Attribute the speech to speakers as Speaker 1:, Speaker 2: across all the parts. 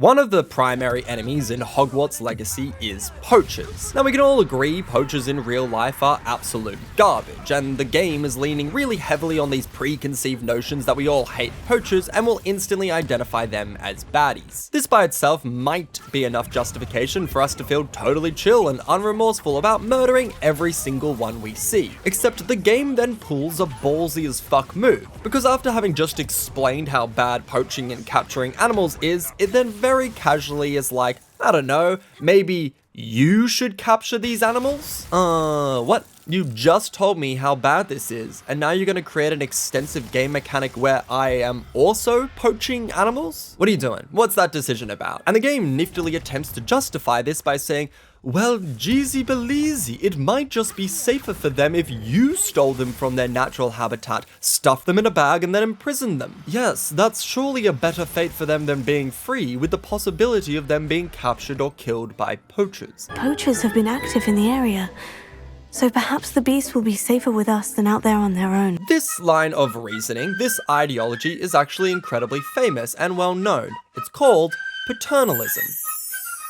Speaker 1: One of the primary enemies in Hogwarts Legacy is poachers. Now we can all agree poachers in real life are absolute garbage, and the game is leaning really heavily on these preconceived notions that we all hate poachers and will instantly identify them as baddies. This by itself might be enough justification for us to feel totally chill and unremorseful about murdering every single one we see. Except the game then pulls a ballsy as fuck move, because after having just explained how bad poaching and capturing animals is, it then very casually is like, I don't know, maybe you should capture these animals? What? You just told me how bad this is, and now you're gonna create an extensive game mechanic where I am also poaching animals? What are you doing? What's that decision about? And the game niftily attempts to justify this by saying, well, Jeezy Beleezy, it might just be safer for them if you stole them from their natural habitat, stuffed them in a bag, and then imprisoned them. Yes, that's surely a better fate for them than being free, with the possibility of them being captured or killed by poachers.
Speaker 2: Poachers have been active in the area, so perhaps the beast will be safer with us than out there on their own.
Speaker 1: This line of reasoning, this ideology, is actually incredibly famous and well known. It's called paternalism.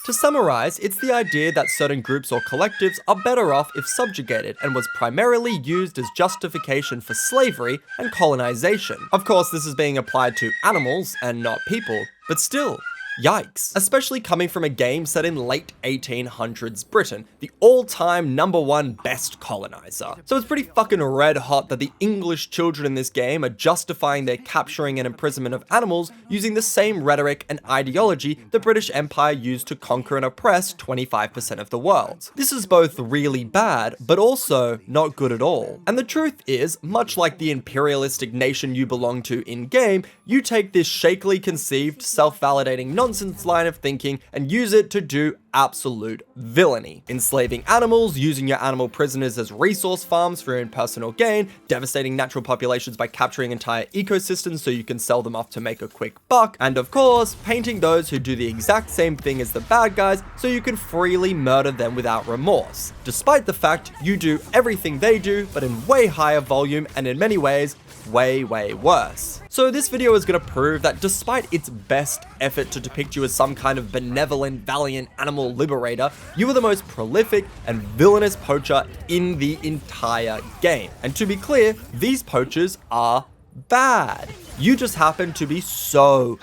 Speaker 1: To summarize, it's the idea that certain groups or collectives are better off if subjugated, and was primarily used as justification for slavery and colonization. Of course, this is being applied to animals and not people, but still, yikes. Especially coming from a game set in late 1800s Britain, the all-time #1 best colonizer. So it's pretty fucking red hot that the English children in this game are justifying their capturing and imprisonment of animals using the same rhetoric and ideology the British Empire used to conquer and oppress 25% of the world. This is both really bad, but also not good at all. And the truth is, much like the imperialistic nation you belong to in-game, you take this shakily conceived, self-validating nonsense line of thinking and use it to do absolute villainy. Enslaving animals, using your animal prisoners as resource farms for your own personal gain, devastating natural populations by capturing entire ecosystems so you can sell them off to make a quick buck, and of course, painting those who do the exact same thing as the bad guys so you can freely murder them without remorse, despite the fact you do everything they do, but in way higher volume and in many ways, way worse. So this video is going to prove that despite its best effort to depict you as some kind of benevolent, valiant animal liberator, you are the most prolific and villainous poacher in the entire game. And to be clear, these poachers are bad. You just happen to be so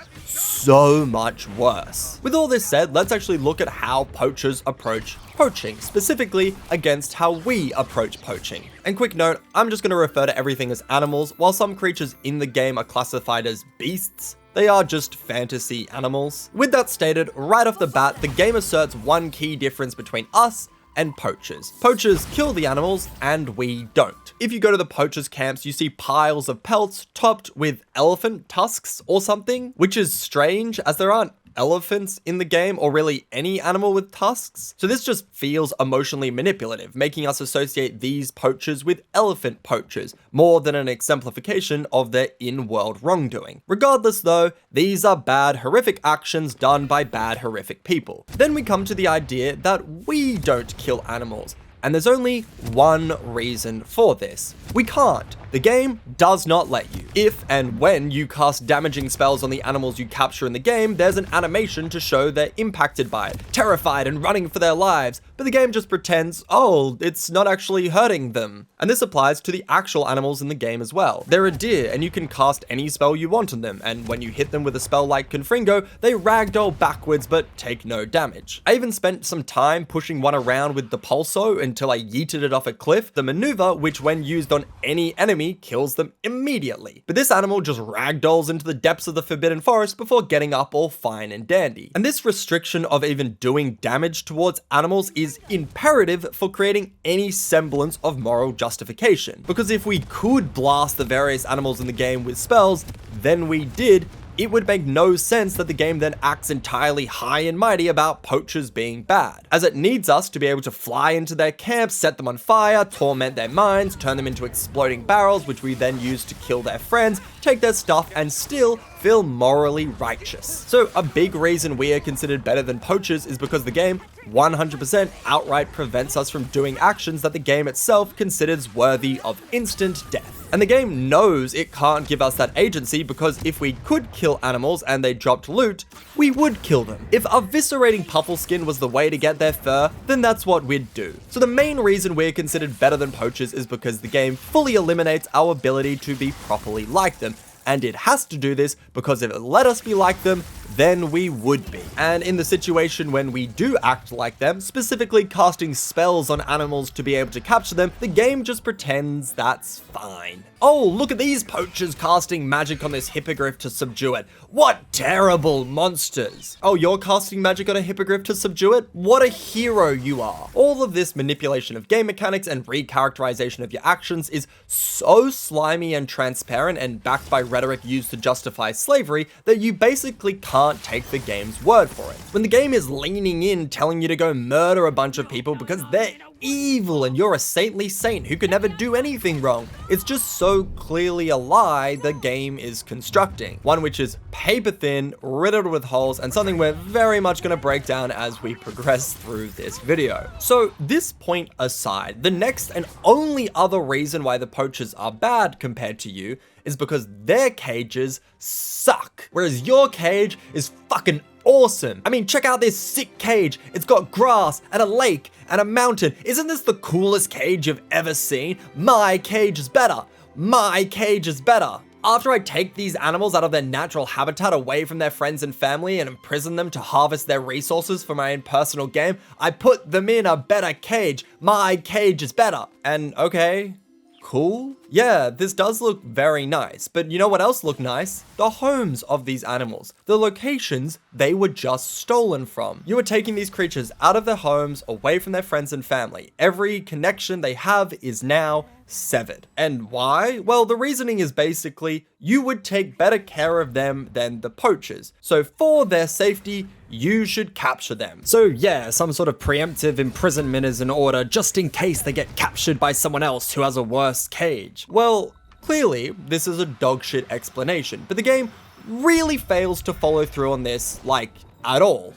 Speaker 1: much worse. With all this said, let's actually look at how poachers approach poaching, specifically against how we approach poaching. And quick note, I'm just going to refer to everything as animals. While some creatures in the game are classified as beasts, they are just fantasy animals. With that stated, right off the bat, the game asserts one key difference between us and poachers. Poachers kill the animals, and we don't. If you go to the poachers' camps, you see piles of pelts topped with elephant tusks or something, which is strange as there aren't elephants in the game, or really any animal with tusks. So this just feels emotionally manipulative, making us associate these poachers with elephant poachers, more than an exemplification of their in-world wrongdoing. Regardless though, these are bad, horrific actions done by bad, horrific people. Then we come to the idea that we don't kill animals. And there's only one reason for this. We can't. The game does not let you. If and when you cast damaging spells on the animals you capture in the game, there's an animation to show they're impacted by it, terrified and running for their lives, but the game just pretends, oh, it's not actually hurting them. And this applies to the actual animals in the game as well. They're a deer, and you can cast any spell you want on them, and when you hit them with a spell like Confringo, they ragdoll backwards but take no damage. I even spent some time pushing one around with the pulso until I yeeted it off a cliff, the maneuver which when used on any enemy kills them immediately. But this animal just ragdolls into the depths of the Forbidden Forest before getting up all fine and dandy. And this restriction of even doing damage towards animals is imperative for creating any semblance of moral justification. Because if we could blast the various animals in the game with spells, then we did, it would make no sense that the game then acts entirely high and mighty about poachers being bad, as it needs us to be able to fly into their camps, set them on fire, torment their minds, turn them into exploding barrels, which we then use to kill their friends, take their stuff, and still feel morally righteous. So a big reason we are considered better than poachers is because the game 100% outright prevents us from doing actions that the game itself considers worthy of instant death. And the game knows it can't give us that agency because if we could kill animals and they dropped loot, we would kill them. If eviscerating Puffleskin was the way to get their fur, then that's what we'd do. So the main reason we're considered better than poachers is because the game fully eliminates our ability to be properly like them. And it has to do this because if it let us be like them, then we would be. And in the situation when we do act like them, specifically casting spells on animals to be able to capture them, the game just pretends that's fine. Oh, look at these poachers casting magic on this hippogriff to subdue it. What terrible monsters. Oh, you're casting magic on a hippogriff to subdue it? What a hero you are. All of this manipulation of game mechanics and recharacterization of your actions is so slimy and transparent and backed by rhetoric used to justify slavery that you basically can't take the game's word for it. When the game is leaning in, telling you to go murder a bunch of people because they're evil and you're a saintly saint who could never do anything wrong, it's just so clearly a lie the game is constructing. One which is paper thin, riddled with holes, and something we're very much going to break down as we progress through this video. So this point aside, the next and only other reason why the poachers are bad compared to you is because their cages suck, whereas your cage is fucking awesome. I mean, check out this sick cage. It's got grass and a lake and a mountain. Isn't this the coolest cage you've ever seen? My cage is better. My cage is better. After I take these animals out of their natural habitat away from their friends and family and imprison them to harvest their resources for my own personal game, I put them in a better cage. My cage is better. And okay, cool. Yeah, this does look very nice, but you know what else looked nice? The homes of these animals, the locations they were just stolen from. You were taking these creatures out of their homes, away from their friends and family. Every connection they have is now severed. And why? Well, the reasoning is basically you would take better care of them than the poachers. So for their safety, you should capture them. So yeah, some sort of preemptive imprisonment is in order just in case they get captured by someone else who has a worse cage. Well, clearly this is a dogshit explanation, but the game really fails to follow through on this, like, at all.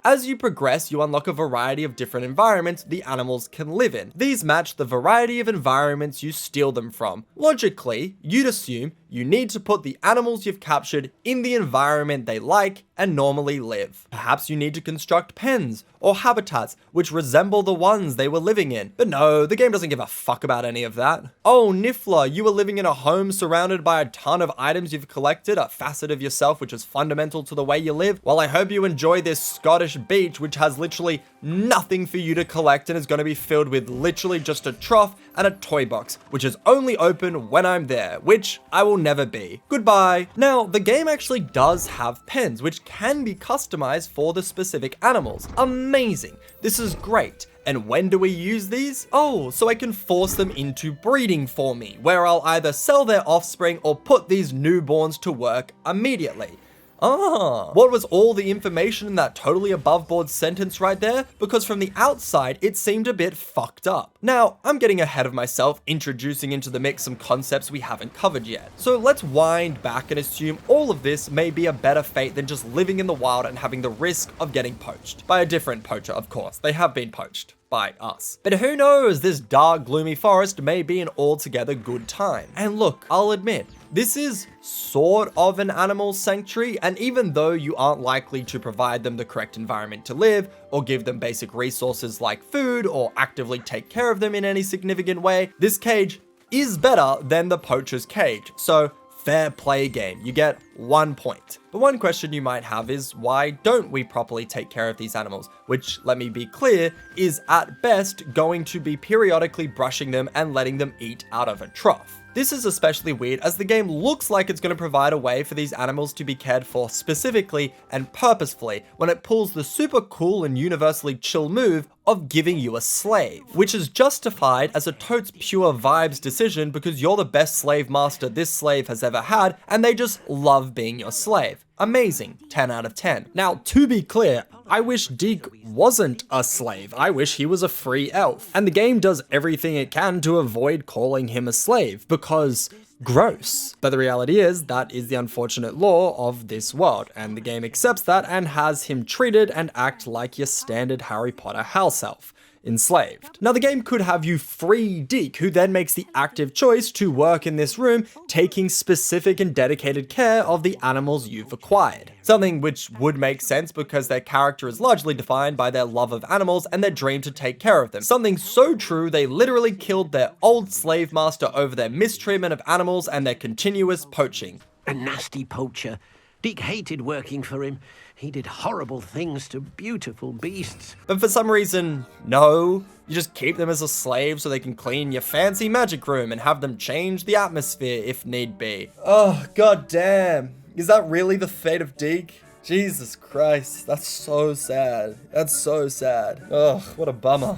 Speaker 1: As you progress, you unlock a variety of different environments the animals can live in. These match the variety of environments you steal them from. Logically, you'd assume you need to put the animals you've captured in the environment they like and normally live. Perhaps you need to construct pens or habitats which resemble the ones they were living in. But no, the game doesn't give a fuck about any of that. Oh, Niffler, you were living in a home surrounded by a ton of items you've collected, a facet of yourself which is fundamental to the way you live. Well, I hope you enjoy this Scottish beach which has literally nothing for you to collect and is going to be filled with literally just a trough and a toy box, which is only open when I'm there, which I will never be. Goodbye. Now, the game actually does have pens, which can be customized for the specific animals. Amazing. This is great. And when do we use these? Oh, so I can force them into breeding for me, where I'll either sell their offspring or put these newborns to work immediately. Ah, what was all the information in that totally above board sentence right there? Because from the outside, it seemed a bit fucked up. Now, I'm getting ahead of myself, introducing into the mix some concepts we haven't covered yet. So let's wind back and assume all of this may be a better fate than just living in the wild and having the risk of getting poached. By a different poacher, of course. They have been poached. By us. But who knows, this dark, gloomy forest may be an altogether good time. And look, I'll admit, this is sort of an animal sanctuary, and even though you aren't likely to provide them the correct environment to live, or give them basic resources like food, or actively take care of them in any significant way, this cage is better than the poacher's cage. So fair play game, you get 1 point. But one question you might have is, why don't we properly take care of these animals? Which, let me be clear, is at best going to be periodically brushing them and letting them eat out of a trough. This is especially weird as the game looks like it's going to provide a way for these animals to be cared for specifically and purposefully when it pulls the super cool and universally chill move of giving you a slave, which is justified as a totes pure vibes decision because you're the best slave master this slave has ever had and they just love being your slave. Amazing, 10 out of 10. Now, to be clear, I wish Deke wasn't a slave. I wish he was a free elf. And the game does everything it can to avoid calling him a slave, because gross. But the reality is, that is the unfortunate law of this world, and the game accepts that and has him treated and act like your standard Harry Potter house elf. enslaved. Now the game could have you free Deke, who then makes the active choice to work in this room, taking specific and dedicated care of the animals you've acquired. Something which would make sense because their character is largely defined by their love of animals and their dream to take care of them. Something so true they literally killed their old slave master over their mistreatment of animals and their continuous poaching.
Speaker 3: A nasty poacher. Deke hated working for him. He did horrible things to beautiful beasts.
Speaker 1: But for some reason, no. You just keep them as a slave so they can clean your fancy magic room and have them change the atmosphere if need be. Oh, god damn. Is that really the fate of Deke? Jesus Christ, that's so sad. That's so sad. Ugh, what a bummer.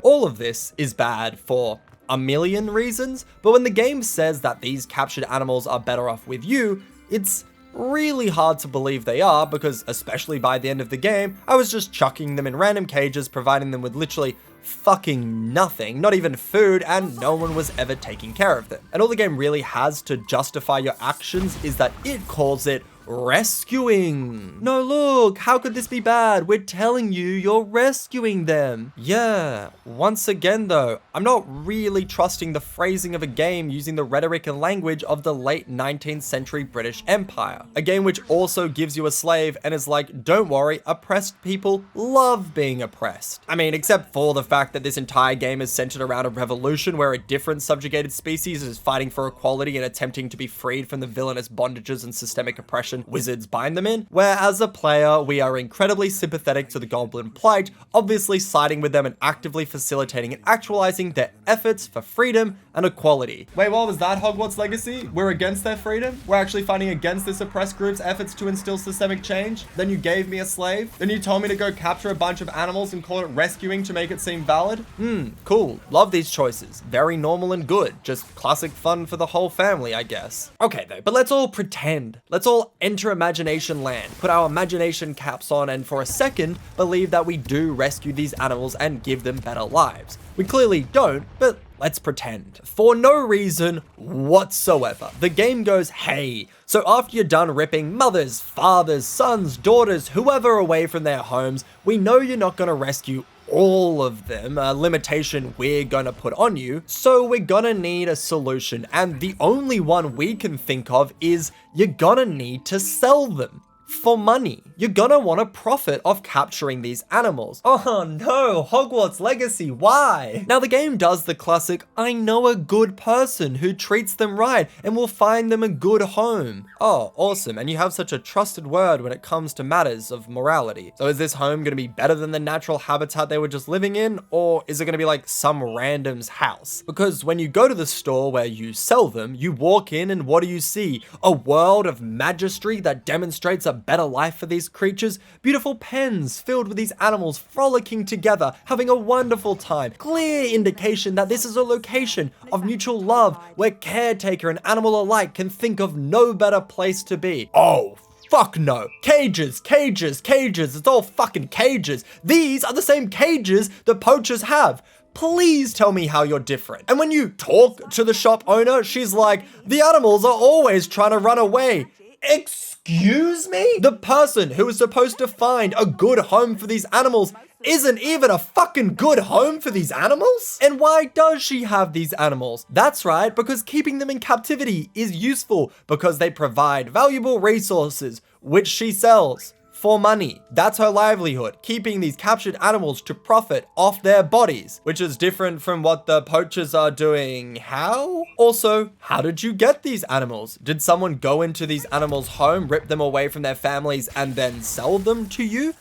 Speaker 1: All of this is bad for a million reasons, but when the game says that these captured animals are better off with you, it's really hard to believe they are, because especially by the end of the game, I was just chucking them in random cages, providing them with literally fucking nothing, not even food, and no one was ever taking care of them. And all the game really has to justify your actions is that it calls it rescuing. No, look, how could this be bad? We're telling you you're rescuing them. Yeah, once again though, I'm not really trusting the phrasing of a game using the rhetoric and language of the late 19th century British Empire. A game which also gives you a slave and is like, don't worry, oppressed people love being oppressed. I mean, except for the fact that this entire game is centered around a revolution where a different subjugated species is fighting for equality and attempting to be freed from the villainous bondages and systemic oppression wizards bind them in, where as a player, we are incredibly sympathetic to the goblin plight, obviously siding with them and actively facilitating and actualizing their efforts for freedom and equality. Wait, what was that, Hogwarts Legacy? We're against their freedom? We're actually fighting against this oppressed group's efforts to instill systemic change? Then you gave me a slave? Then you told me to go capture a bunch of animals and call it rescuing to make it seem valid? Cool. Love these choices. Very normal and good. Just classic fun for the whole family, I guess. Okay though, but let's all pretend. Let's all enter imagination land, put our imagination caps on, and for a second, believe that we do rescue these animals and give them better lives. We clearly don't, but let's pretend. For no reason whatsoever, the game goes, hey, so after you're done ripping mothers, fathers, sons, daughters, whoever away from their homes, we know you're not gonna rescue all of them, a limitation we're gonna put on you, so we're gonna need a solution, and the only one we can think of is you're gonna need to sell them. For money. You're gonna want to profit off capturing these animals. Oh no, Hogwarts Legacy, why? Now the game does the classic, I know a good person who treats them right and will find them a good home. Oh, awesome, and you have such a trusted word when it comes to matters of morality. So is this home gonna be better than the natural habitat they were just living in, or is it gonna be like some random's house? Because when you go to the store where you sell them, you walk in and what do you see? A world of magistry that demonstrates a better life for these creatures, beautiful pens filled with these animals frolicking together, having a wonderful time, clear indication that this is a location of mutual love where caretaker and animal alike can think of no better place to be. Oh, fuck no. Cages, cages, cages, it's all fucking cages. These are the same cages the poachers have. Please tell me how you're different. And when you talk to the shop owner, she's like, the animals are always trying to run away. Excuse me? The person who is supposed to find a good home for these animals isn't even a fucking good home for these animals? And why does she have these animals? That's right, because keeping them in captivity is useful because they provide valuable resources, which she sells for money. That's her livelihood, keeping these captured animals to profit off their bodies, which is different from what the poachers are doing. How? Also, how did you get these animals? Did someone go into these animals' home, rip them away from their families, and then sell them to you?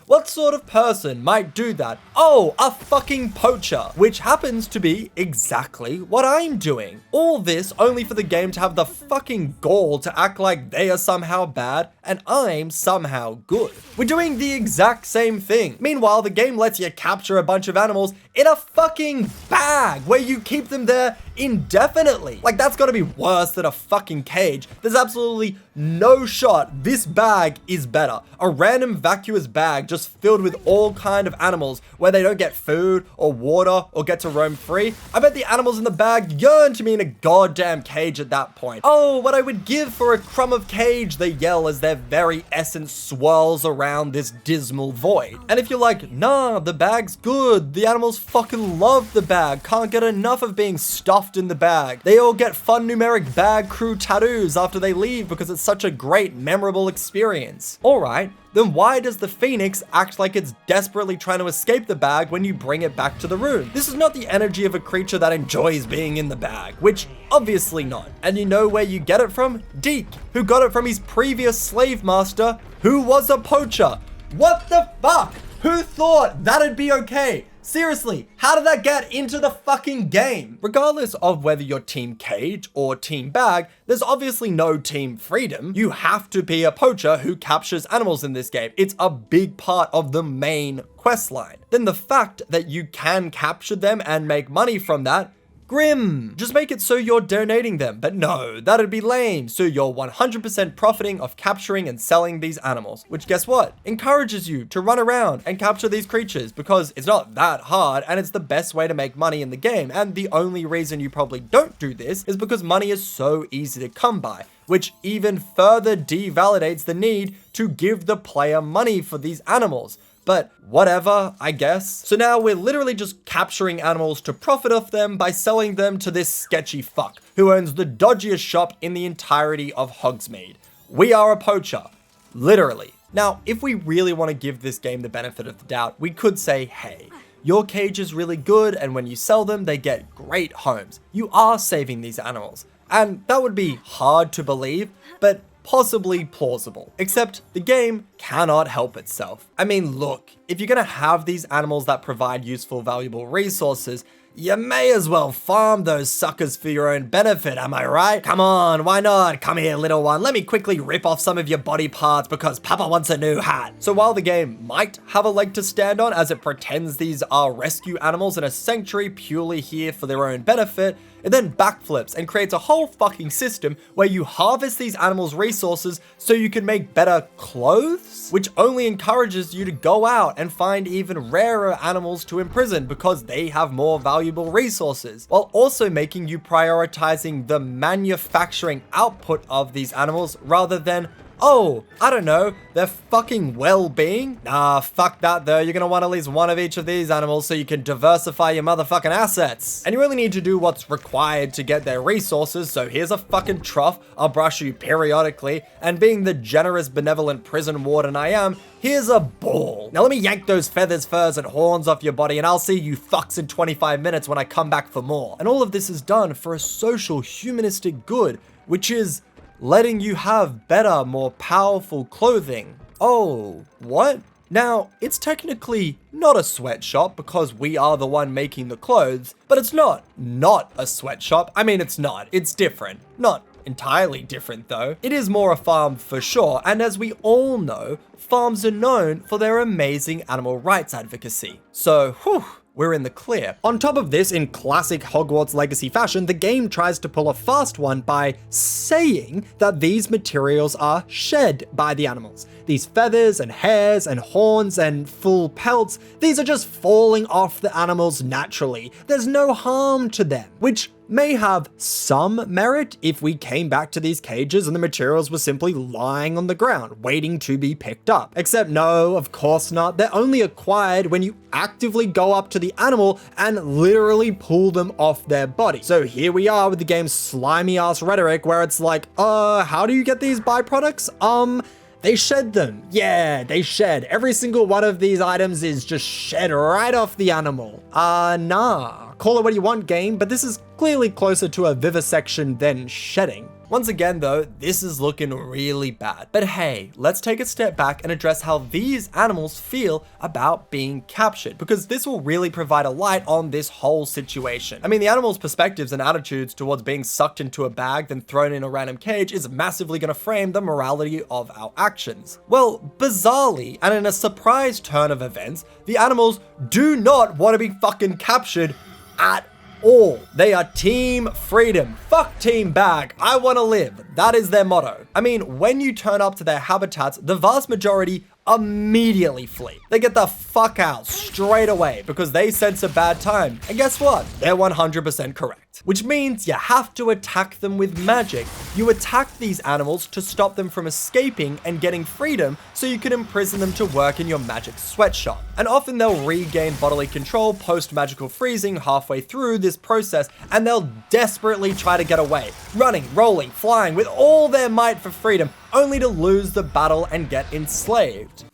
Speaker 1: What sort of person might do that? Oh, a fucking poacher, which happens to be exactly what I'm doing. All this only for the game to have the fucking gall to act like they are somehow bad and I'm somehow good. We're doing the exact same thing. Meanwhile, the game lets you capture a bunch of animals in a fucking bag where you keep them there indefinitely. Like, that's gotta be worse than a fucking cage. There's absolutely no shot this bag is better. A random vacuous bag just just filled with all kind of animals where they don't get food or water or get to roam free, I bet the animals in the bag yearn to be in a goddamn cage at that point. Oh, what I would give for a crumb of cage, they yell as their very essence swirls around this dismal void. And if you're like, nah, the bag's good, the animals fucking love the bag, can't get enough of being stuffed in the bag. They all get fun numeric bag crew tattoos after they leave because it's such a great, memorable experience. Alright, then why does the phoenix act like it's desperately trying to escape the bag when you bring it back to the room? This is not the energy of a creature that enjoys being in the bag, which obviously not. And you know where you get it from? Deke, who got it from his previous slave master, who was a poacher. What the fuck? Who thought that'd be okay? Seriously, how did that get into the fucking game? Regardless of whether you're team cage or team bag, there's obviously no team freedom. You have to be a poacher who captures animals in this game. It's a big part of the main quest line. Then the fact that you can capture them and make money from that, grim. Just make it so you're donating them, but no, that'd be lame. So you're 100% profiting off capturing and selling these animals, which guess what? Encourages you to run around and capture these creatures because it's not that hard and it's the best way to make money in the game. And the only reason you probably don't do this is because money is so easy to come by, which even further devalidates the need to give the player money for these animals. But whatever, I guess. So now we're literally just capturing animals to profit off them by selling them to this sketchy fuck who owns the dodgiest shop in the entirety of Hogsmeade. We are a poacher. Literally. Now, if we really want to give this game the benefit of the doubt, we could say, hey, your cage is really good and when you sell them, they get great homes. You are saving these animals. And that would be hard to believe, but possibly plausible. Except the game cannot help itself. I mean, look, if you're gonna have these animals that provide useful, valuable resources, you may as well farm those suckers for your own benefit, am I right? Come on, why not? Come here, little one. Let me quickly rip off some of your body parts because Papa wants a new hat. So while the game might have a leg to stand on as it pretends these are rescue animals in a sanctuary purely here for their own benefit, it then backflips and creates a whole fucking system where you harvest these animals' resources so you can make better clothes, which only encourages you to go out and find even rarer animals to imprison because they have more valuable resources, while also making you prioritizing the manufacturing output of these animals rather than, oh, I don't know, their fucking well-being? Nah, fuck that though. You're gonna want at least one of each of these animals so you can diversify your motherfucking assets. And you only need to do what's required to get their resources, so here's a fucking trough, I'll brush you periodically, and being the generous, benevolent prison warden I am, here's a ball. Now let me yank those feathers, furs, and horns off your body and I'll see you fucks in 25 minutes when I come back for more. And all of this is done for a social, humanistic good, which is letting you have better, more powerful clothing. Oh, what? Now, it's technically not a sweatshop because we are the one making the clothes, but it's not a sweatshop. I mean, it's not. It's different. Not entirely different though. It is more a farm for sure, and as we all know, farms are known for their amazing animal rights advocacy. So, whew, we're in the clear. On top of this, in classic Hogwarts Legacy fashion, the game tries to pull a fast one by saying that these materials are shed by the animals. These feathers and hairs and horns and full pelts, these are just falling off the animals naturally. There's no harm to them, which may have some merit if we came back to these cages and the materials were simply lying on the ground, waiting to be picked up. Except no, of course not. They're only acquired when you actively go up to the animal and literally pull them off their body. So here we are with the game's slimy ass rhetoric where it's like, how do you get these byproducts? They shed them. Yeah, they shed. Every single one of these items is just shed right off the animal. Nah. Call it what you want, game, but this is clearly closer to a vivisection than shedding. Once again though, this is looking really bad. But hey, let's take a step back and address how these animals feel about being captured, because this will really provide a light on this whole situation. I mean, the animals' perspectives and attitudes towards being sucked into a bag then thrown in a random cage is massively gonna frame the morality of our actions. Well, bizarrely, and in a surprise turn of events, the animals do not want to be fucking captured at all. They are team freedom. Fuck team bag. I want to live. That is their motto. I mean, when you turn up to their habitats, the vast majority immediately flee. They get the fuck out straight away because they sense a bad time. And guess what? They're 100% correct. Which means you have to attack them with magic. You attack these animals to stop them from escaping and getting freedom so you can imprison them to work in your magic sweatshop. And often they'll regain bodily control post-magical freezing halfway through this process, and they'll desperately try to get away, running, rolling, flying with all their might for freedom, only to lose the battle and get enslaved.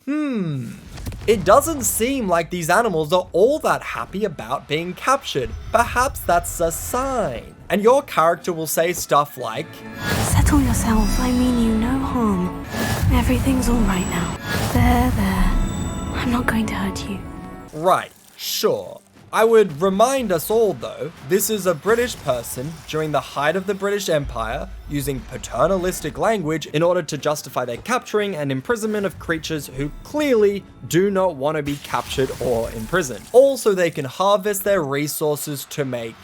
Speaker 1: It doesn't seem like these animals are all that happy about being captured. Perhaps that's a sign. And your character will say stuff like,
Speaker 2: Settle yourself, I mean you no harm. Everything's alright now. There. I'm not going to hurt you.
Speaker 1: right, sure. I would remind us all though, this is a British person during the height of the British Empire using paternalistic language in order to justify their capturing and imprisonment of creatures who clearly do not want to be captured or imprisoned. Also, they can harvest their resources to make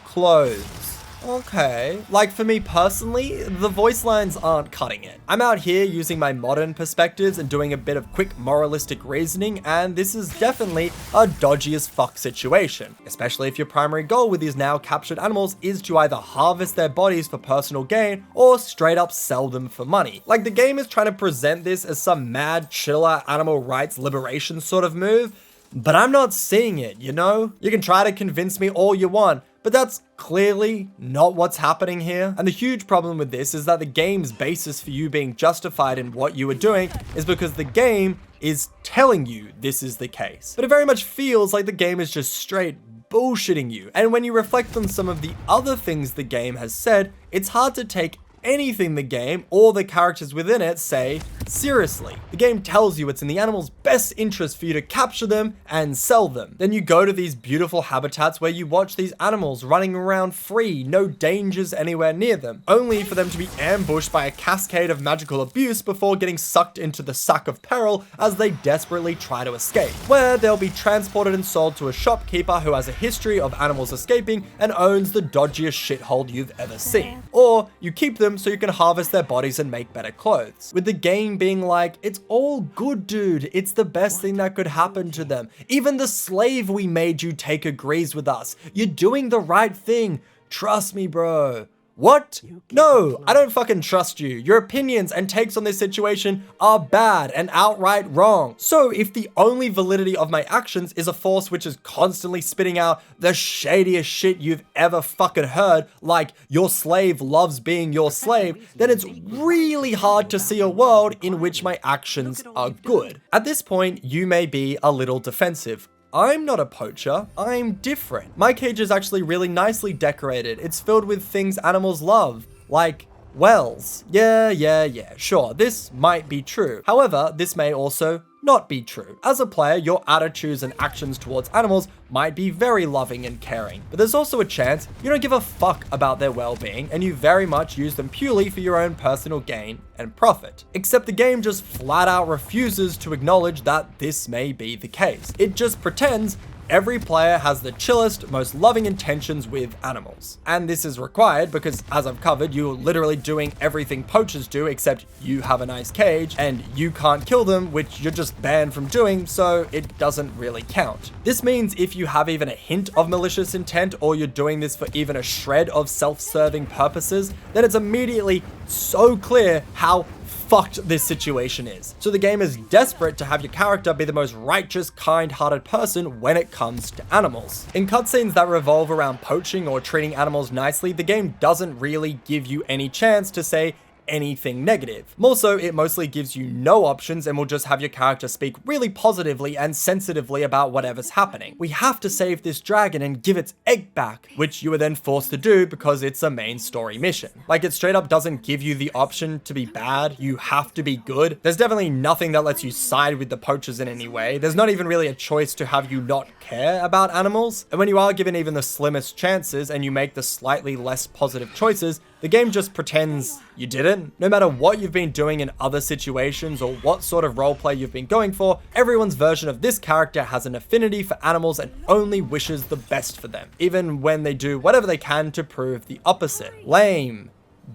Speaker 1: clothes. Okay, like for me personally, the voice lines aren't cutting it. I'm out here using my modern perspectives and doing a bit of quick moralistic reasoning, and this is definitely a dodgy as fuck situation. Especially if your primary goal with these now captured animals is to either harvest their bodies for personal gain or straight up sell them for money. Like the game is trying to present this as some mad chiller animal rights liberation sort of move, but I'm not seeing it, you know? You can try to convince me all you want, but that's clearly not what's happening here. And the huge problem with this is that the game's basis for you being justified in what you are doing is because the game is telling you this is the case. But it very much feels like the game is just straight bullshitting you. And when you reflect on some of the other things the game has said, it's hard to take anything the game or the characters within it say seriously. The game tells you it's in the animal's best interest for you to capture them and sell them. Then you go to these beautiful habitats where you watch these animals running around free, no dangers anywhere near them, only for them to be ambushed by a cascade of magical abuse before getting sucked into the sack of peril as they desperately try to escape, where they'll be transported and sold to a shopkeeper who has a history of animals escaping and owns the dodgiest shithole you've ever seen. Or you keep them so you can harvest their bodies and make better clothes. With the game being like, it's all good, dude. It's the best thing that could happen to them. Even the slave we made you take agrees with us. You're doing the right thing. Trust me, bro. What? No, I don't fucking trust you. Your opinions and takes on this situation are bad and outright wrong. So if the only validity of my actions is a force which is constantly spitting out the shadiest shit you've ever fucking heard, like your slave loves being your slave, then it's really hard to see a world in which my actions are good. At this point, you may be a little defensive. I'm not a poacher, I'm different. My cage is actually really nicely decorated. It's filled with things animals love, like wells. Yeah, sure, this might be true. However, this may also not be true. As a player, your attitudes and actions towards animals might be very loving and caring, but there's also a chance you don't give a fuck about their well-being and you very much use them purely for your own personal gain and profit. Except the game just flat out refuses to acknowledge that this may be the case. It just pretends every player has the chillest, most loving intentions with animals. And this is required because, as I've covered, you're literally doing everything poachers do except you have a nice cage and you can't kill them, which you're just banned from doing, so it doesn't really count. This means if you have even a hint of malicious intent or you're doing this for even a shred of self-serving purposes, then it's immediately so clear how fucked this situation is. So the game is desperate to have your character be the most righteous, kind-hearted person when it comes to animals. In cutscenes that revolve around poaching or treating animals nicely, the game doesn't really give you any chance to say anything negative. More so, it mostly gives you no options and will just have your character speak really positively and sensitively about whatever's happening. We have to save this dragon and give its egg back, which you are then forced to do because it's a main story mission. Like, it straight up doesn't give you the option to be bad, you have to be good. There's definitely nothing that lets you side with the poachers in any way. There's not even really a choice to have you not care about animals. And when you are given even the slimmest chances and you make the slightly less positive choices, the game just pretends you didn't. No matter what you've been doing in other situations or what sort of roleplay you've been going for, everyone's version of this character has an affinity for animals and only wishes the best for them, even when they do whatever they can to prove the opposite. Lame.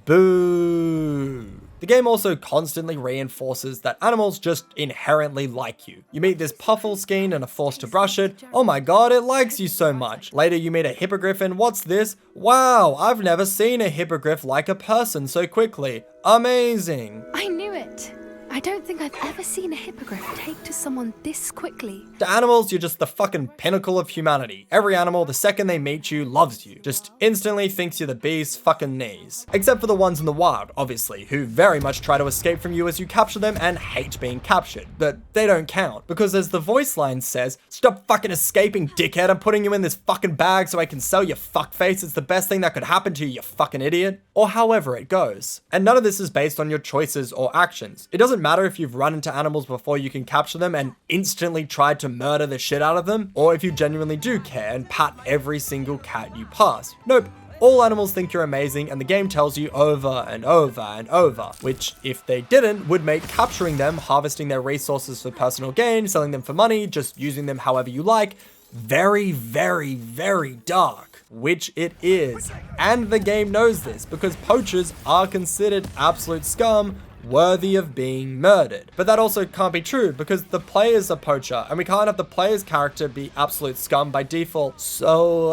Speaker 1: Boo. The game also constantly reinforces that animals just inherently like you. You meet this Puffleskein and are forced to brush it. Oh my god, it likes you so much. Later you meet a hippogriff and what's this? Wow, I've never seen a hippogriff like a person so quickly. Amazing.
Speaker 2: I knew it. I don't think I've ever seen a hippogriff take to someone this quickly.
Speaker 1: To animals, you're just the fucking pinnacle of humanity. Every animal, the second they meet you, loves you. Just instantly thinks you're the bee's fucking knees. Except for the ones in the wild, obviously, who very much try to escape from you as you capture them and hate being captured. But they don't count, because as the voice line says, stop fucking escaping, dickhead, I'm putting you in this fucking bag so I can sell your fuckface. It's the best thing that could happen to you, you fucking idiot. Or however it goes. And none of this is based on your choices or actions. It doesn't matter if you've run into animals before you can capture them and instantly tried to murder the shit out of them, or if you genuinely do care and pat every single cat you pass. Nope. All animals think you're amazing, and the game tells you over and over and over, which, if they didn't, would make capturing them, harvesting their resources for personal gain, selling them for money, just using them however you like, very, very, very dark, which it is. And the game knows this, because poachers are considered absolute scum, worthy of being murdered. But that also can't be true, because the player's a poacher, and we can't have the player's character be absolute scum by default. So,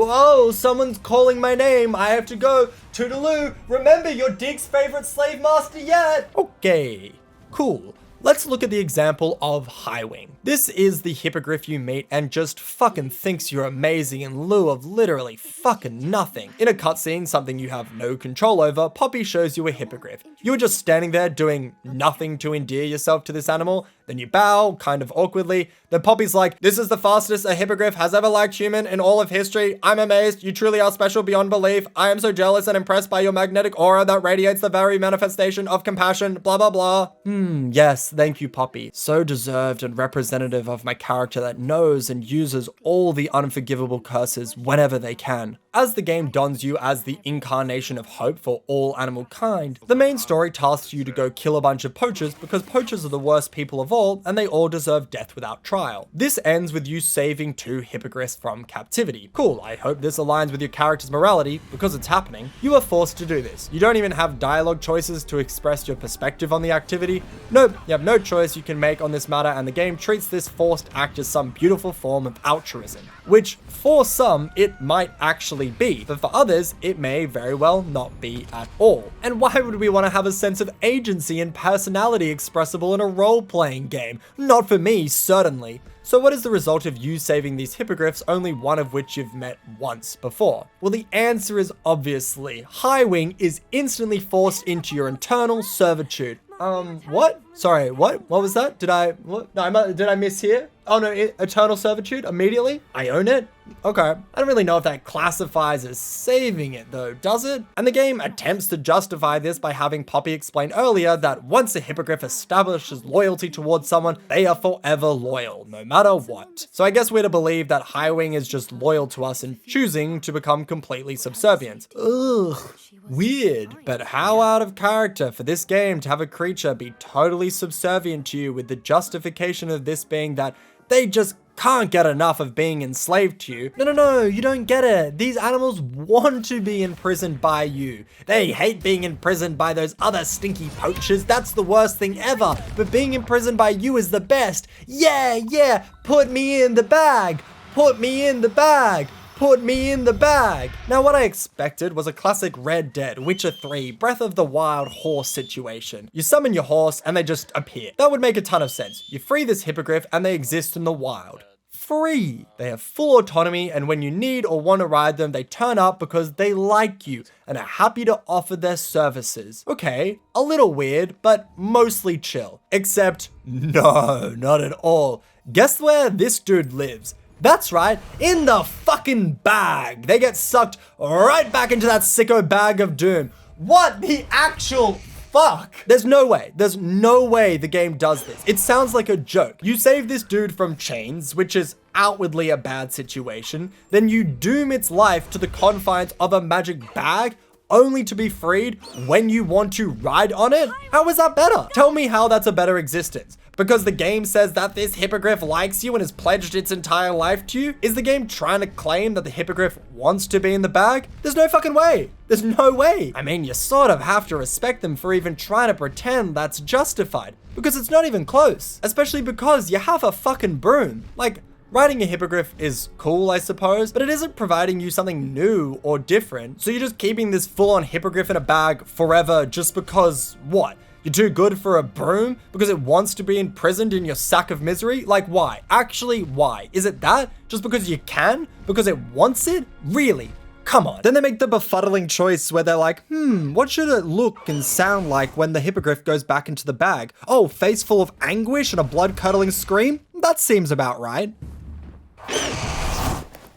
Speaker 1: oh, someone's calling my name. I have to go. Toodaloo. Remember, you're Deek's favorite slave master yet. Okay, cool. Let's look at the example of Highwing. This is the hippogriff you meet and just fucking thinks you're amazing in lieu of literally fucking nothing. In a cutscene, something you have no control over, Poppy shows you a hippogriff. You were just standing there doing nothing to endear yourself to this animal, then you bow, kind of awkwardly, then Poppy's like, this is the fastest a hippogriff has ever liked human in all of history. I'm amazed, you truly are special beyond belief. I am so jealous and impressed by your magnetic aura that radiates the very manifestation of compassion, blah blah blah. Yes, thank you Poppy. So deserved and representative of my character that knows and uses all the unforgivable curses whenever they can. As the game dons you as the incarnation of hope for all animal kind, the main story tasks you to go kill a bunch of poachers because poachers are the worst people of all and they all deserve death without trial. This ends with you saving 2 hippogriffs from captivity. Cool, I hope this aligns with your character's morality because it's happening. You are forced to do this. You don't even have dialogue choices to express your perspective on the activity. Nope, you have no choice you can make on this matter and the game treats this forced act as some beautiful form of altruism, which for some it might actually be, but for others it may very well not be at all. And why would we want to have a sense of agency and personality expressible in a role-playing game? Not for me, certainly. So what is the result of you saving these hippogriffs, only one of which you've met once before? Well, the answer is obviously, Highwing is instantly forced into your eternal servitude. What? Sorry, what? What was that? Did I mishear? Oh no, eternal servitude immediately? I own it? Okay. I don't really know if that classifies as saving it though, does it? And the game attempts to justify this by having Poppy explain earlier that once a hippogriff establishes loyalty towards someone, they are forever loyal, no matter what. So I guess we're to believe that Highwing is just loyal to us and choosing to become completely subservient. Ugh. Weird, but how out of character for this game to have a creature be totally subservient to you with the justification of this being that they just can't get enough of being enslaved to you. No, you don't get it. These animals want to be imprisoned by you. They hate being imprisoned by those other stinky poachers. That's the worst thing ever. But being imprisoned by you is the best. Yeah, put me in the bag. Put me in the bag. Put me in the bag. Now what I expected was a classic Red Dead, Witcher 3, Breath of the Wild horse situation. You summon your horse and they just appear. That would make a ton of sense. You free this hippogriff and they exist in the wild. Free. They have full autonomy and when you need or want to ride them, they turn up because they like you and are happy to offer their services. Okay, a little weird, but mostly chill. Except, no, not at all. Guess where this dude lives? That's right, in the fucking bag. They get sucked right back into that sicko bag of doom. What the actual fuck? There's no way the game does this. It sounds like a joke. You save this dude from chains, which is outwardly a bad situation, then you doom its life to the confines of a magic bag? only to be freed when you want to ride on it? How is that better? Tell me how that's a better existence. Because the game says that this hippogriff likes you and has pledged its entire life to you? Is the game trying to claim that the hippogriff wants to be in the bag? There's no fucking way. There's no way. I mean, you sort of have to respect them for even trying to pretend that's justified. Because it's not even close. Especially because you have a fucking broom. Like, riding a hippogriff is cool, I suppose, but it isn't providing you something new or different. So you're just keeping this full-on hippogriff in a bag forever just because, what? You're too good for a broom? Because it wants to be imprisoned in your sack of misery? Like, why? Actually, why? Is it that? Just because you can? Because it wants it? Really? Come on. Then they make the befuddling choice where they're like, what should it look and sound like when the hippogriff goes back into the bag? Oh, face full of anguish and a blood-curdling scream? That seems about right.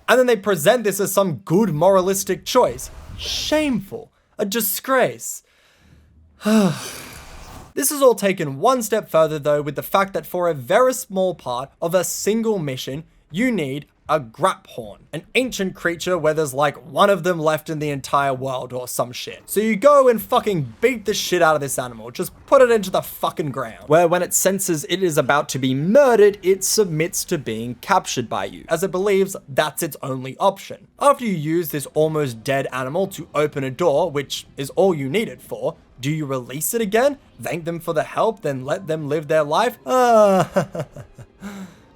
Speaker 1: And then they present this as some good moralistic choice. Shameful. A disgrace. This is all taken one step further though with the fact that for a very small part of a single mission, you need a graphorn, an ancient creature where there's like one of them left in the entire world or some shit. So you go and fucking beat the shit out of this animal, just put it into the fucking ground, where when it senses it is about to be murdered, it submits to being captured by you, as it believes that's its only option. After you use this almost dead animal to open a door, which is all you need it for, do you release it again? Thank them for the help, then let them live their life?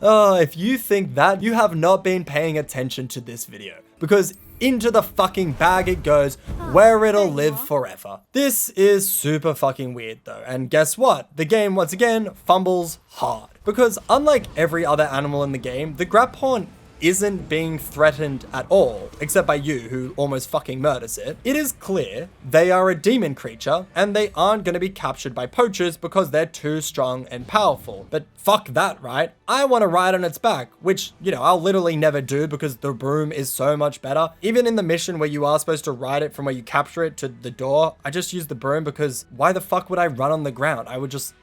Speaker 1: If you think that, you have not been paying attention to this video. Because into the fucking bag it goes, where it'll live forever. This is super fucking weird though, and guess what? The game once again fumbles hard. Because unlike every other animal in the game, the graphorn isn't being threatened at all, except by you, who almost fucking murders it. It is clear they are a demon creature, and they aren't gonna be captured by poachers because they're too strong and powerful. But fuck that, right? I wanna ride on its back, which, you know, I'll literally never do because the broom is so much better. Even in the mission where you are supposed to ride it from where you capture it to the door, I just use the broom because why the fuck would I run on the ground? I'll just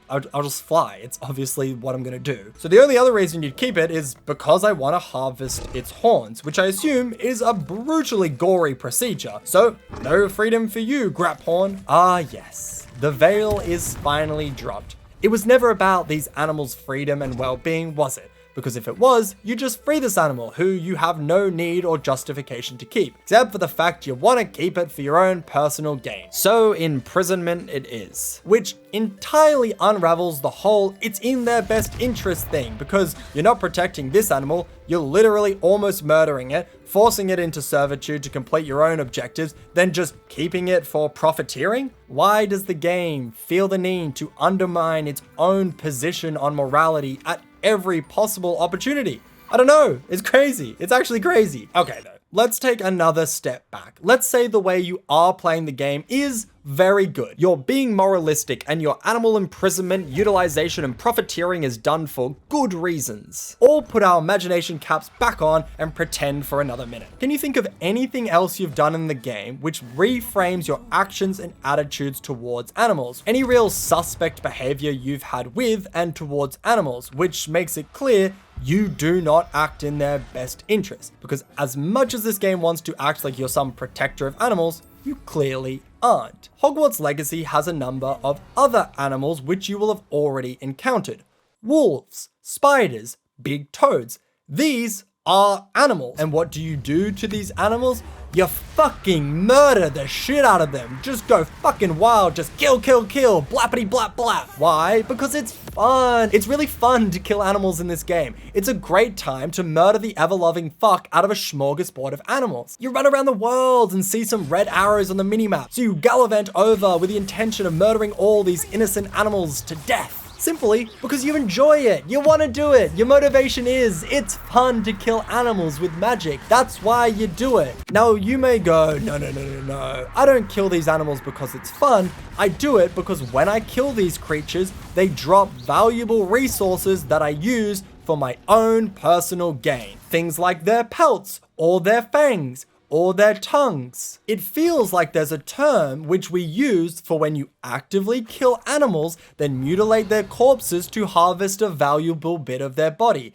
Speaker 1: fly. It's obviously what I'm gonna do. So the only other reason you'd keep it is because I wanna harvest its horns, which I assume is a brutally gory procedure. So no freedom for you, graphorn. Ah yes, the veil is finally dropped. It was never about these animals' freedom and well-being, was it? Because if it was, you just free this animal who you have no need or justification to keep, except for the fact you want to keep it for your own personal gain. So imprisonment it is, which entirely unravels the whole it's in their best interest thing, because you're not protecting this animal, you're literally almost murdering it, forcing it into servitude to complete your own objectives, then just keeping it for profiteering? Why does the game feel the need to undermine its own position on morality at every possible opportunity? I don't know. It's crazy. It's actually crazy. Okay, though. Let's take another step back. Let's say the way you are playing the game is very good. You're being moralistic and your animal imprisonment, utilization, and profiteering is done for good reasons. Or put our imagination caps back on and pretend for another minute. Can you think of anything else you've done in the game which reframes your actions and attitudes towards animals? Any real suspect behavior you've had with and towards animals, which makes it clear you do not act in their best interest. Because as much as this game wants to act like you're some protector of animals, you clearly aren't. Hogwarts Legacy has a number of other animals which you will have already encountered. Wolves, spiders, big toads. These are animals. And what do you do to these animals? You fucking murder the shit out of them. Just go fucking wild. Just kill, kill, kill. Blappity blap blap. Why? Because it's fun. It's really fun to kill animals in this game. It's a great time to murder the ever-loving fuck out of a smorgasbord of animals. You run around the world and see some red arrows on the minimap. So you gallivant over with the intention of murdering all these innocent animals to death. Simply because you enjoy it. You want to do it. Your motivation is, it's fun to kill animals with magic. That's why you do it. Now you may go, no. I don't kill these animals because it's fun. I do it because when I kill these creatures, they drop valuable resources that I use for my own personal gain. Things like their pelts or their fangs, or their tongues. It feels like there's a term which we use for when you actively kill animals, then mutilate their corpses to harvest a valuable bit of their body.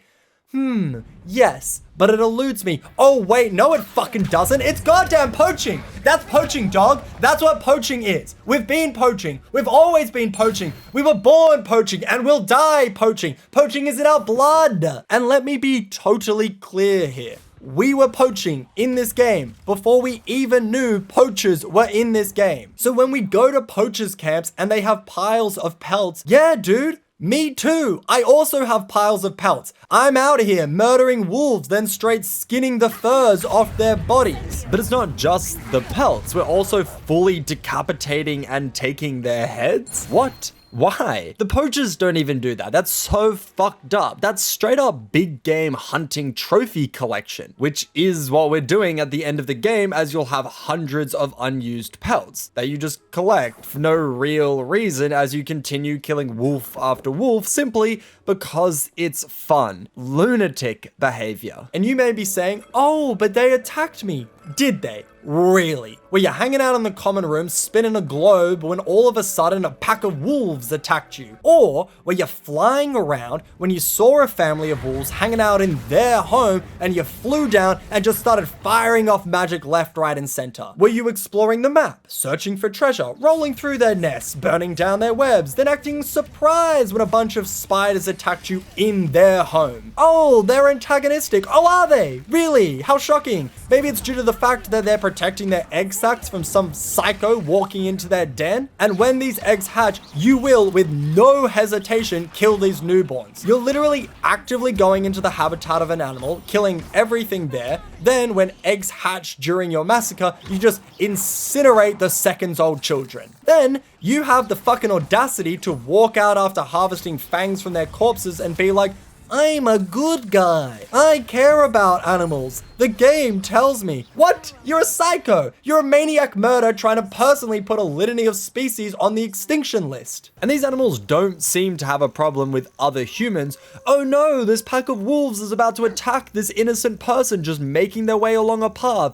Speaker 1: Yes, but it eludes me. Oh wait, no it fucking doesn't. It's goddamn poaching. That's poaching, dog. That's what poaching is. We've been poaching. We've always been poaching. We were born poaching and we'll die poaching. Poaching is in our blood. And let me be totally clear here. We were poaching in this game before we even knew poachers were in this game. So when we go to poachers camps and they have piles of pelts, yeah, dude, me too. I also have piles of pelts. I'm out here murdering wolves, then straight skinning the furs off their bodies. But it's not just the pelts. We're also fully decapitating and taking their heads. What? Why? The poachers don't even do that. That's so fucked up. That's straight up big game hunting trophy collection, which is what we're doing at the end of the game, as you'll have hundreds of unused pelts that you just collect for no real reason as you continue killing wolf after wolf simply because it's fun. Lunatic behavior. And you may be saying, oh, but they attacked me. Did they? Really? Were you hanging out in the common room spinning a globe when all of a sudden a pack of wolves attacked you? Or were you flying around when you saw a family of wolves hanging out in their home and you flew down and just started firing off magic left, right, and center? Were you exploring the map, searching for treasure, rolling through their nests, burning down their webs, then acting surprised when a bunch of spiders attacked you in their home? Oh, they're antagonistic. Oh, are they? Really? How shocking. Maybe it's due to the fact that they're protecting their egg sacs from some psycho walking into their den. And when these eggs hatch, you will, with no hesitation, kill these newborns. You're literally actively going into the habitat of an animal, killing everything there. Then when eggs hatch during your massacre, you just incinerate the seconds-old children. Then you have the fucking audacity to walk out after harvesting fangs from their corpses and be like, I'm a good guy. I care about animals. The game tells me. What? You're a psycho. You're a maniac murderer trying to personally put a litany of species on the extinction list. And these animals don't seem to have a problem with other humans. Oh no, this pack of wolves is about to attack this innocent person just making their way along a path.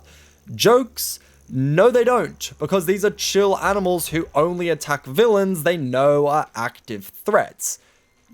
Speaker 1: Jokes? No, they don't, because these are chill animals who only attack villains they know are active threats.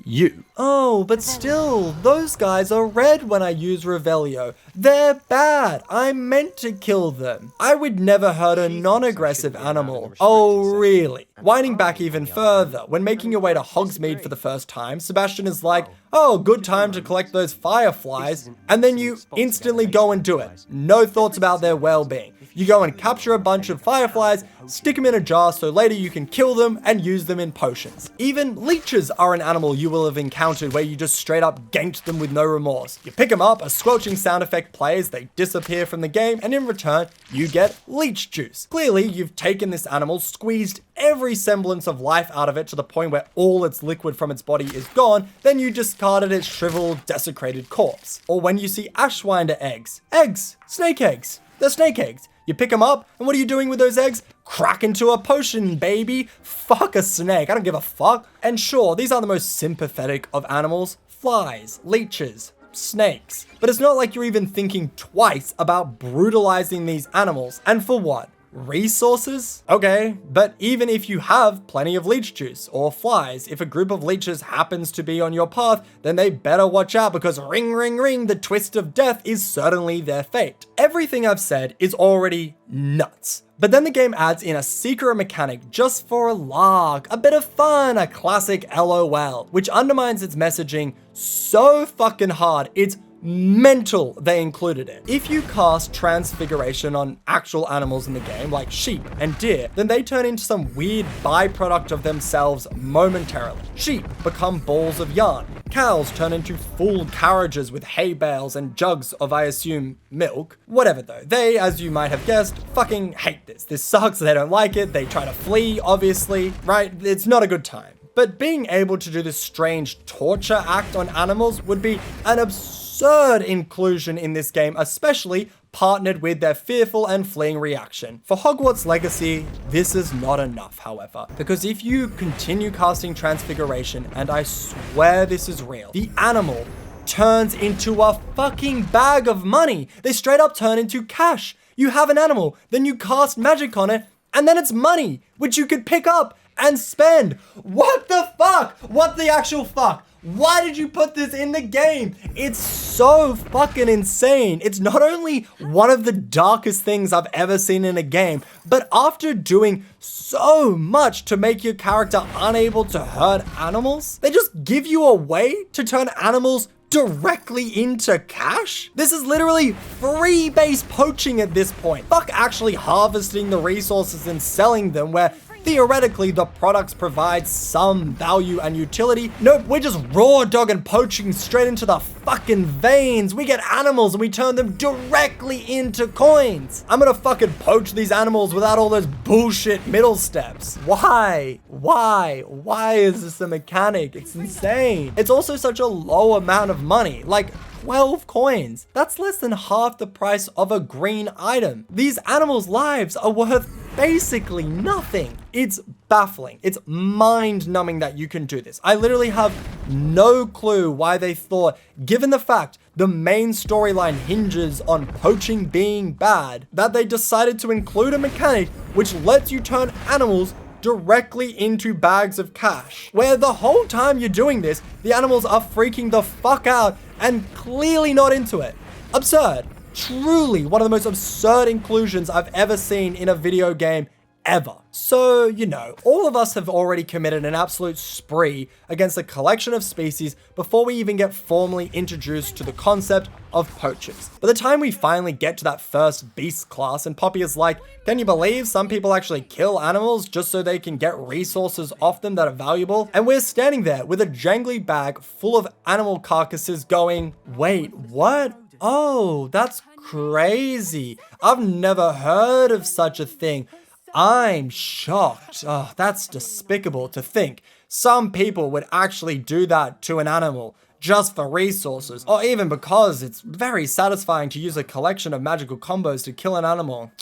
Speaker 1: You. Oh, but still, those guys are red when I use Revelio. They're bad. I meant to kill them. I would never hurt a non-aggressive animal. Oh, really? Winding back even further, when making your way to Hogsmeade for the first time, Sebastian is like, oh, good time to collect those fireflies, and then you instantly go and do it. No thoughts about their well-being. You go and capture a bunch of fireflies, stick them in a jar so later you can kill them and use them in potions. Even leeches are an animal you will have encountered where you just straight up ganked them with no remorse. You pick them up, a squelching sound effect plays, they disappear from the game, and in return, you get leech juice. Clearly, you've taken this animal, squeezed every semblance of life out of it to the point where all its liquid from its body is gone, then you discarded its shriveled, desecrated corpse. Or when you see Ashwinder eggs. Eggs! Snake eggs! They're snake eggs. You pick them up, and what are you doing with those eggs? Crack into a potion, baby. Fuck a snake, I don't give a fuck. And sure, these are the most sympathetic of animals. Flies, leeches, snakes. But it's not like you're even thinking twice about brutalizing these animals. And for what? Resources? Okay, but even if you have plenty of leech juice or flies, if a group of leeches happens to be on your path, then they better watch out because ring, ring, ring, the twist of death is certainly their fate. Everything I've said is already nuts. But then the game adds in a secret mechanic just for a lark, a bit of fun, a classic LOL, which undermines its messaging so fucking hard, it's mental they included it. If you cast transfiguration on actual animals in the game, like sheep and deer, then they turn into some weird byproduct of themselves momentarily. Sheep become balls of yarn. Cows turn into full carriages with hay bales and jugs of, I assume, milk. Whatever though, they, as you might have guessed, fucking hate this. This sucks, they don't like it, they try to flee, obviously, right? It's not a good time. But being able to do this strange torture act on animals would be an absurd inclusion in this game, especially partnered with their fearful and fleeing reaction. For Hogwarts Legacy, this is not enough, however, because if you continue casting Transfiguration, and I swear this is real, the animal turns into a fucking bag of money. They straight up turn into cash. You have an animal, then you cast magic on it, and then it's money, which you could pick up and spend. What the fuck? What the actual fuck? Why did you put this in the game? It's so fucking insane. It's not only one of the darkest things I've ever seen in a game, but after doing so much to make your character unable to hurt animals, they just give you a way to turn animals directly into cash? This is literally free base poaching at this point. Fuck actually harvesting the resources and selling them, where theoretically the products provide some value and utility. Nope, we're just raw dog and poaching straight into the fucking veins. We get animals and we turn them directly into coins. I'm gonna fucking poach these animals without all those bullshit middle steps. Why? Why is this a mechanic? It's insane. It's also such a low amount of money, like 12 coins. That's less than half the price of a green item. These animals' lives are worth basically nothing. It's baffling. It's mind-numbing that you can do this. I literally have no clue why they thought, given the fact the main storyline hinges on poaching being bad, that they decided to include a mechanic which lets you turn animals directly into bags of cash, where the whole time you're doing this, the animals are freaking the fuck out and clearly not into it. Absurd. Truly one of the most absurd inclusions I've ever seen in a video game ever. So, you know, all of us have already committed an absolute spree against a collection of species before we even get formally introduced to the concept of poachers. By the time we finally get to that first beast class and Poppy is like, can you believe some people actually kill animals just so they can get resources off them that are valuable? And we're standing there with a jangly bag full of animal carcasses going, wait, what? Oh, that's crazy. I've never heard of such a thing. I'm shocked. Oh, that's despicable to think some people would actually do that to an animal just for resources, or even because it's very satisfying to use a collection of magical combos to kill an animal.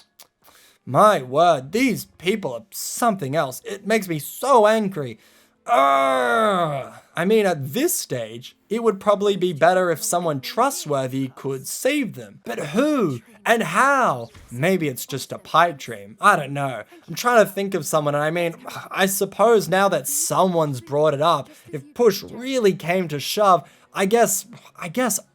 Speaker 1: My word, these people are something else. It makes me so angry. I mean, at this stage, it would probably be better if someone trustworthy could save them. But who and how? Maybe it's just a pipe dream. I don't know. I'm trying to think of someone, and I mean, I suppose now that someone's brought it up, if push really came to shove, I guess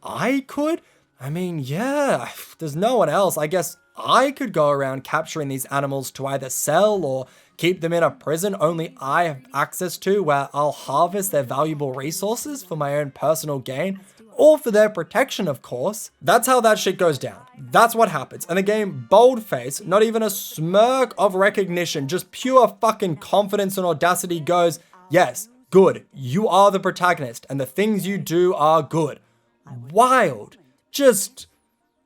Speaker 1: I could? I mean, yeah, if there's no one else, I guess I could go around capturing these animals to either sell or keep them in a prison only I have access to, where I'll harvest their valuable resources for my own personal gain, or for their protection, of course. That's how that shit goes down. That's what happens. And the game, bold-faced, not even a smirk of recognition, just pure fucking confidence and audacity goes, yes, good, you are the protagonist, and the things you do are good. Wild. Just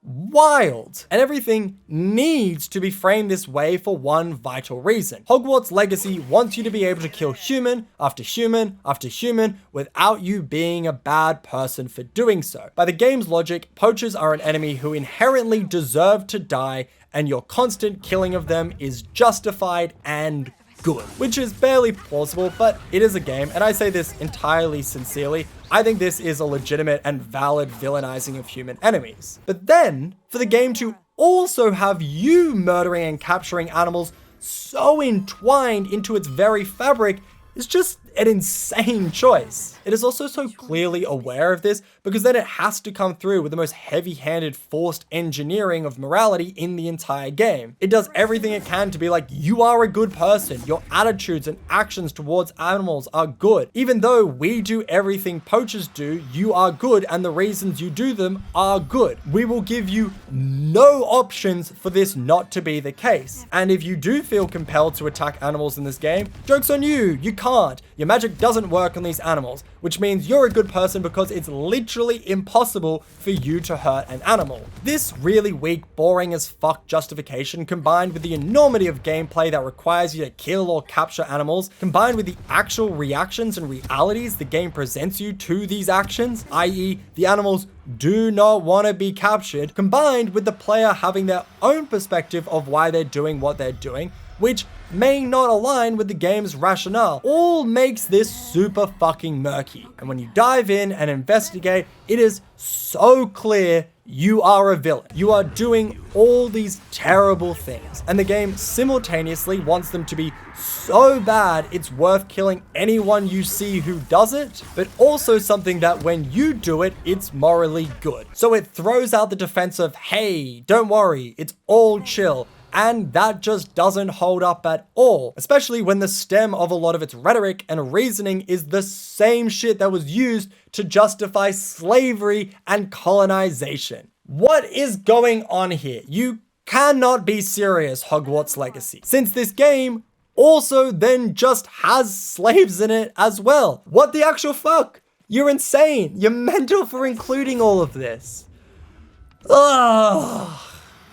Speaker 1: wild. And everything needs to be framed this way for one vital reason. Hogwarts Legacy wants you to be able to kill human after human after human without you being a bad person for doing so. By the game's logic, poachers are an enemy who inherently deserve to die, and your constant killing of them is justified and good, which is barely plausible, but it is a game, and I say this entirely sincerely. I think this is a legitimate and valid villainizing of human enemies. But then, for the game to also have you murdering and capturing animals so entwined into its very fabric is just an insane choice. It is also so clearly aware of this because then it has to come through with the most heavy-handed forced engineering of morality in the entire game. It does everything it can to be like, you are a good person, your attitudes and actions towards animals are good. Even though we do everything poachers do, you are good and the reasons you do them are good. We will give you no options for this not to be the case. And if you do feel compelled to attack animals in this game, joke's on you, you can't. Your magic doesn't work on these animals, which means you're a good person because it's literally impossible for you to hurt an animal. This really weak, boring as fuck justification, combined with the enormity of gameplay that requires you to kill or capture animals, combined with the actual reactions and realities the game presents you to these actions, i.e. the animals do not want to be captured, combined with the player having their own perspective of why they're doing what they're doing, which may not align with the game's rationale, all makes this super fucking murky. And when you dive in and investigate, it is so clear you are a villain. You are doing all these terrible things, and the game simultaneously wants them to be so bad it's worth killing anyone you see who does it, but also something that when you do it, it's morally good. So it throws out the defense of, hey, don't worry, it's all chill. And that just doesn't hold up at all, especially when the stem of a lot of its rhetoric and reasoning is the same shit that was used to justify slavery and colonization. What is going on here? You cannot be serious, Hogwarts Legacy, since this game also then just has slaves in it as well. What the actual fuck? You're insane. You're mental for including all of this. Ugh.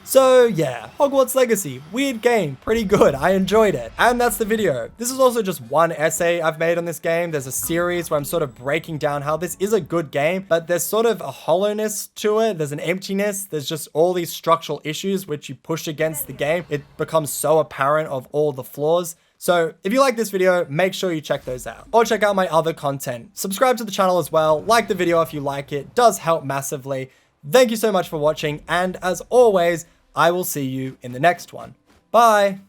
Speaker 1: So yeah, Hogwarts Legacy, weird game, pretty good, I enjoyed it. And that's the video. This is also just one essay I've made on this game. There's a series where I'm sort of breaking down how this is a good game, but there's sort of a hollowness to it. There's an emptiness. There's just all these structural issues which you push against the game. It becomes so apparent of all the flaws. So if you like this video, make sure you check those out. Or check out my other content. Subscribe to the channel as well. Like the video if you like it. It does help massively. Thank you so much for watching, and as always, I will see you in the next one. Bye!